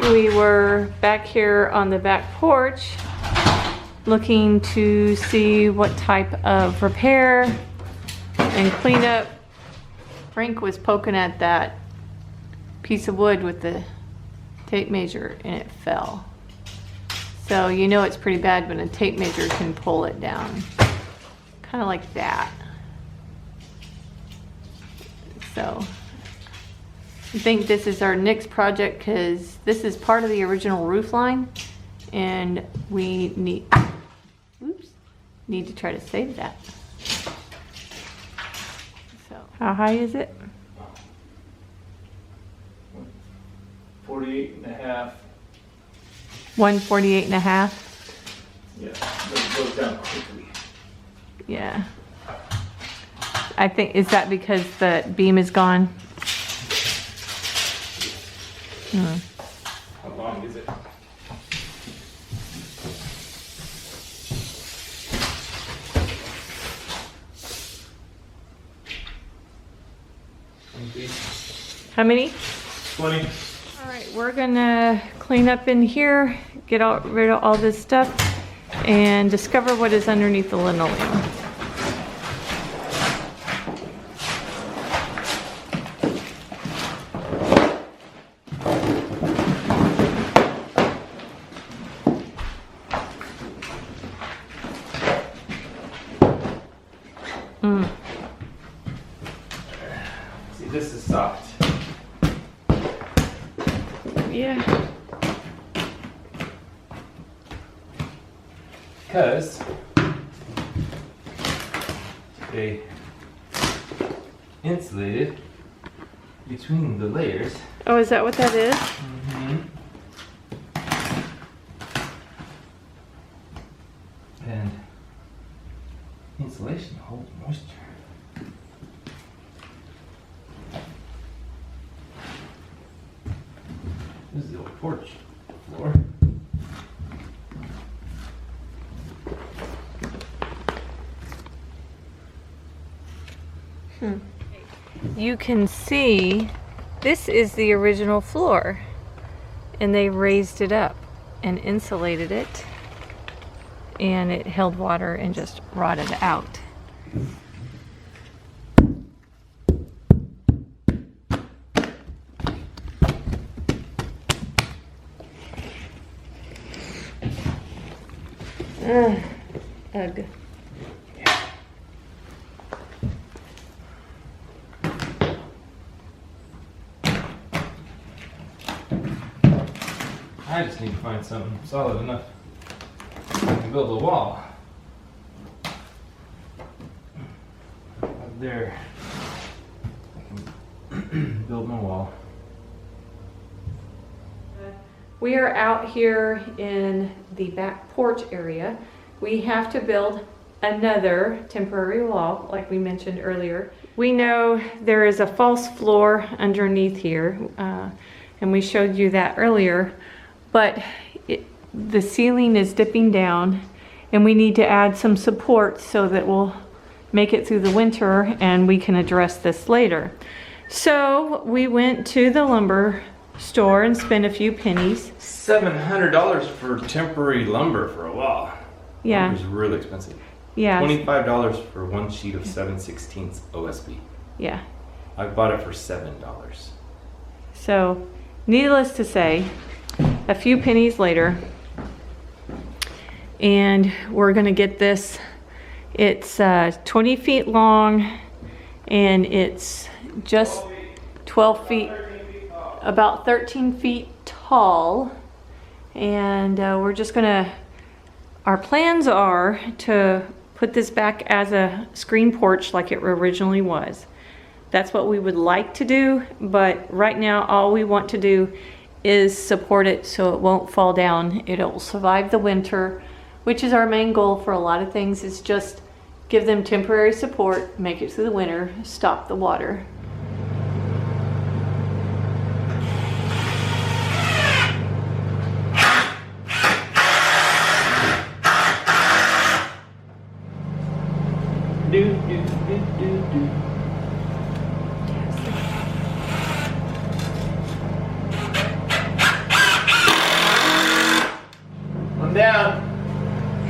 We were back here on the back porch looking to see what type of repair and cleanup. Frank was poking at that piece of wood with the tape measure and it fell. So you know it's pretty bad when a tape measure can pull it down. Kind of like that. So I think this is our next project because this is part of the original roof line and we need to try to save that. So how high is it? 48 and a half. 148 and a half? Yeah, it goes down quickly. Yeah. I think, is that because the beam is gone? How long is it? How many? 20. All right, we're gonna clean up in here, get rid of all this stuff, and discover what is underneath the linoleum. See, this is soft. Yeah. Because they insulated between the layers. Oh, is that what that is? And insulation holds moisture. This is the old porch floor. You can see this is the original floor and they raised it up and insulated it and it held water and just rotted out. Ugh. I just need to find something solid enough to build a wall. Up there, I can build my wall. We are out here in the back porch area. We have to build another temporary wall, like we mentioned earlier. We know there is a false floor underneath here, and we showed you that earlier, but the ceiling is dipping down, and we need to add some support so that we'll make it through the winter, and we can address this later. So we went to the lumber store and spent a few pennies. $700 for temporary lumber for a wall. Yeah. It was really expensive. Yeah. $25 for one sheet of 7/16 OSB. Yeah. I bought it for $7. So, needless to say, a few pennies later, and we're gonna get this. It's 20 feet long, and it's just 12 feet, about 13 feet tall. And we're just gonna, our plans are to put this back as a screen porch like it originally was. That's what we would like to do, but right now all we want to do is support it so it won't fall down. It'll survive the winter, which is our main goal for a lot of things, is just give them temporary support, make it through the winter, stop the water.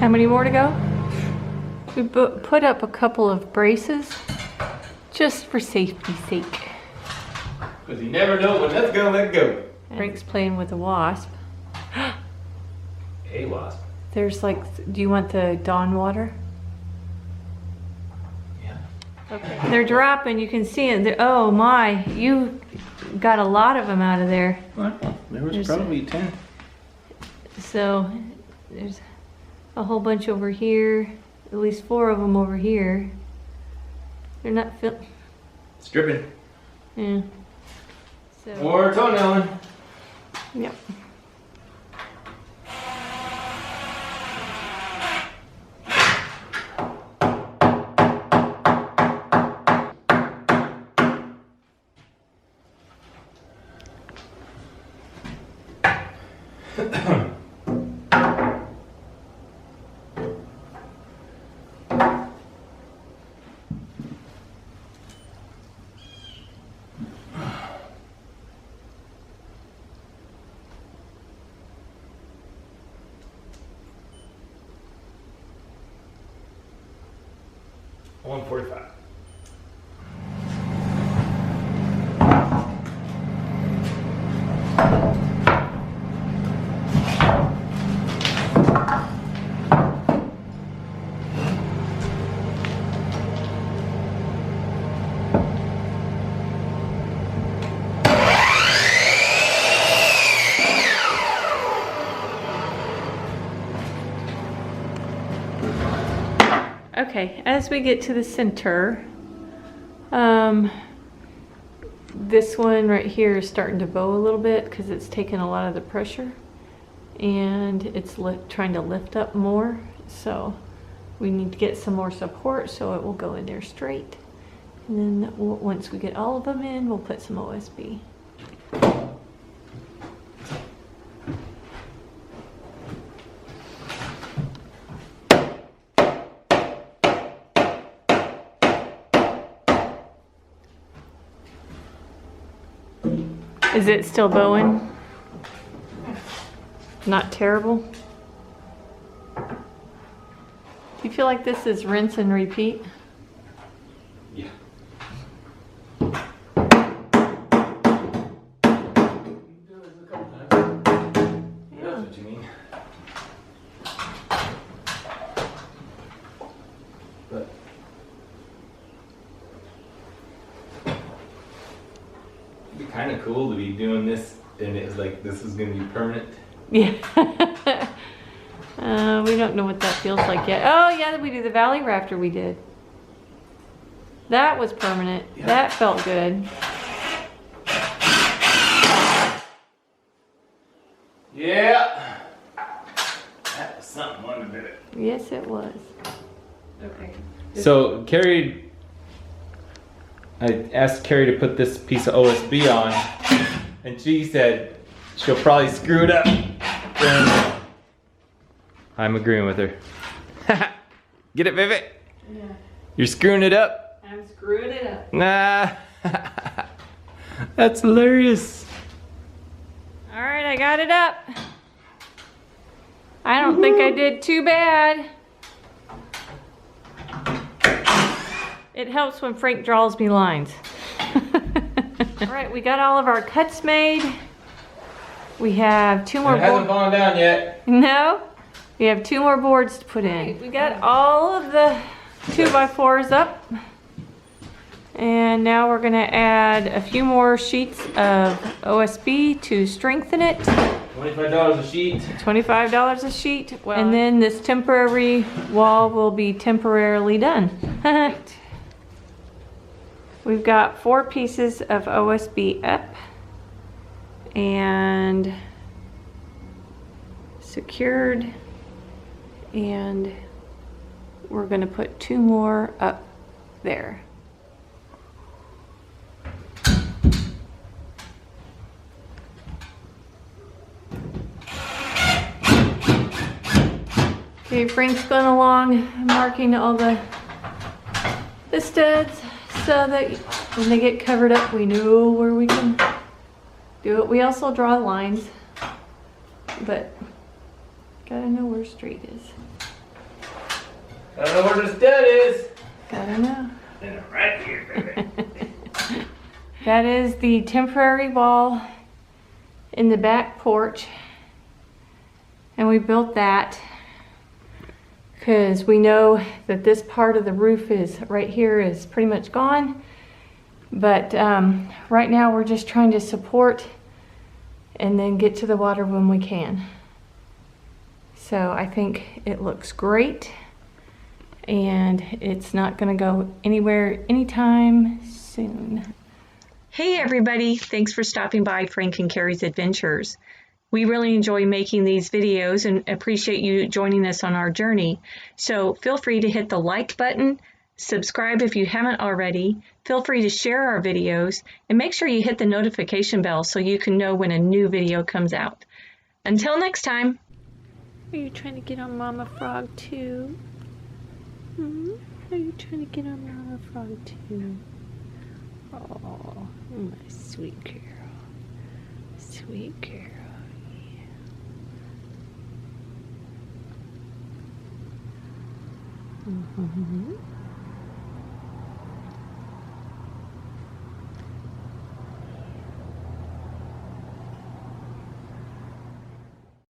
How many more to go? We put up a couple of braces just for safety's sake. Because you never know when that's gonna let go. Frank's playing with a wasp. A wasp. There's like, do you want the Dawn water? Yeah. Okay. They're dropping, you can see it. Oh my, you got a lot of them out of there. Well, there was There's probably 10. So there's a whole bunch over here, at least 4 of them over here. They're not Stripping. yeah. So, More toenailing. yep. $145. Okay, as we get to the center, this one right here is starting to bow a little bit because it's taking a lot of the pressure and it's trying to lift up more. So we need to get some more support so it will go in there straight. And then once we get all of them in, we'll put some OSB. Is it still bowing? Not terrible? Do you feel like this is rinse and repeat? Yeah. That's what you mean. But it'd be kind of cool to be doing this, and it was like this is gonna be permanent. Yeah. We don't know what that feels like yet. Oh yeah, we do the valley rafter we did. That was permanent. Yeah. That felt good. Yeah. That was something when I did it. Yes, it was. Okay. So Carrie, I asked Carrie to put this piece of OSB on, and she said she'll probably screw it up. And I'm agreeing with her. Get it, Vivid? Yeah. You're screwing it up? I'm screwing it up. Nah. That's hilarious. All right, I got it up. I don't think I did too bad. It helps when Frank draws me lines. All right, we got all of our cuts made. We have 2 more It hasn't boards. fallen down yet. No? We have 2 more boards to put in. We got all of the 2x4s up. And now we're gonna add a few more sheets of OSB to strengthen it. $25 a sheet. $25 a sheet. And then this temporary wall will be temporarily done. We've got 4 pieces of OSB up and secured, and we're gonna put 2 more up there. Okay, Frank's going along marking all the studs so that when they get covered up, we know where we can do it. We also draw lines, but gotta know where straight is. I don't know where the stud is. I don't know. Right here, baby. That is the temporary wall in the back porch. And we built that because we know that this part of the roof is right here is pretty much gone. But right now we're just trying to support and then get to the water when we can. So I think it looks great, and it's not gonna go anywhere anytime soon. Hey everybody, thanks for stopping by Frank and Carrie's Adventures. We really enjoy making these videos and appreciate you joining us on our journey. So feel free to hit the like button, subscribe if you haven't already, feel free to share our videos, and make sure you hit the notification bell so you can know when a new video comes out. Until next time. Are you trying to get on Mama Frog too? Are you trying to get on Mama Frog too? Oh, my sweet girl. Sweet girl. Yeah.